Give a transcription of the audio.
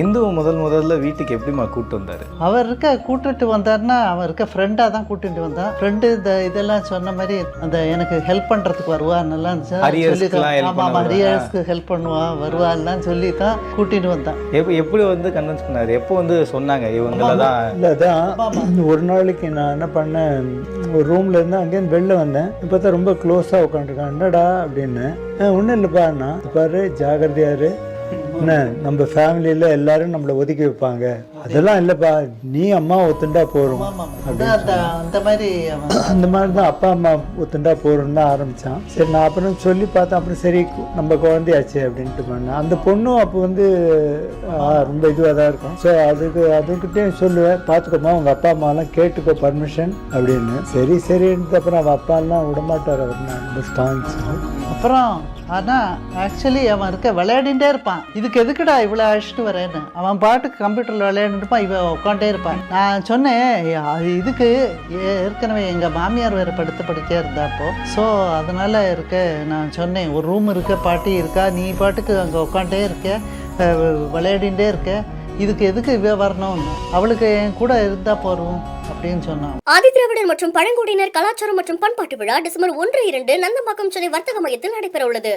இந்துவை முதல்ல வீட்டுக்கு எப்படிமா கூப்பிட்டு வந்தாரு? அவர் கூட்டிட்டு வந்தாருன்னா அவர் ஃப்ரெண்டாக தான் கூட்டிட்டு வந்தான். ஃப்ரெண்டு இதெல்லாம் சொன்ன மாதிரி அந்த எனக்கு ஹெல்ப் பண்ணுறதுக்கு வருவான்னெல்லாம் சொல்லி தான். ஆமாம், ஹரியர்ஸ்க்கு ஹெல்ப் பண்ணுவா வருவான்லாம் சொல்லி தான் கூட்டிட்டு வந்தான். எப்படி கன்வின்ஸ் பண்ணாரு? எப்போ சொன்னாங்க இவங்கள தான்? இல்லை தான் ஒரு நாளைக்கு நான் என்ன பண்ணேன், ஒரு ரூம்ல இருந்து அங்கேருந்து வெளில வந்தேன். இப்போ தான் ரொம்ப க்ளோஸாக உட்காந்துருக்கான். என்னடா அப்படின்னு. ஒன்றும் இல்லைப்பாண்ணா, பாரு ஜாகிரதையாரு, என்ன நம்ம ஃபேமிலியில் எல்லாரும் நம்மளை ஒதுக்கி வைப்பாங்க, அதெல்லாம் இல்லைப்பா, நீ அம்மா ஒத்துண்டா போகிறோம் அந்த மாதிரி தான் அப்பா அம்மா ஒத்துண்டா போகிறோம்னு தான் ஆரம்பித்தான். சரி, நான் அப்புறம் சொல்லி பார்த்தேன். அப்புறம் சரி நம்ம குழந்தையாச்சு அப்படின்ட்டு பண்ணேன். அந்த பொண்ணும் அப்போ ரொம்ப இதுவாக தான் இருக்கும். ஸோ அதுக்கிட்டே சொல்லுவேன், பார்த்துக்கோமா உங்கள் அப்பா அம்மாலாம் கேட்டுக்கோ பர்மிஷன் அப்படின்னு. சரின்ட்டு அப்புறம் அவன் அப்பாலாம் விடமாட்டார். அவர் ரொம்ப ஸ்ட்ராங்ஸ். அப்புறம் ஆனால் ஆக்சுவலி அவன் விளையாடிட்டே இருப்பான். இதுக்கு எதுக்குடா இவ்வளோ அழைச்சிட்டு வரேன்னு. அவன் பாட்டுக்கு கம்ப்யூட்டரில் விளையாண்டுருப்பான், இவன் உட்காண்டே இருப்பான். நான் சொன்னேன், இதுக்கு ஏற்கனவே எங்கள் மாமியார் வேறு படிக்க இருந்தாப்போ. ஸோ அதனால் நான் சொன்னேன், ஒரு ரூம் பாட்டி இருக்கா, நீ பாட்டுக்கு அங்கே உட்காண்டே இருக்க, விளையாடிகிட்டே இருக்க, இதுக்கு எதுக்கு இவ வரணும், அவளுக்கு என் கூட இருந்தால் போகிறோம் அப்படின்னு சொன்னான். ஆதிதிராவிடர் மற்றும் பழங்குடியினர் கலாச்சாரம் மற்றும் பண்பாட்டு விழா டிசம்பர் 1, 2 நந்தம்பாக்கம் சென்னை வர்த்தக மையத்தில் நடைபெற உள்ளது.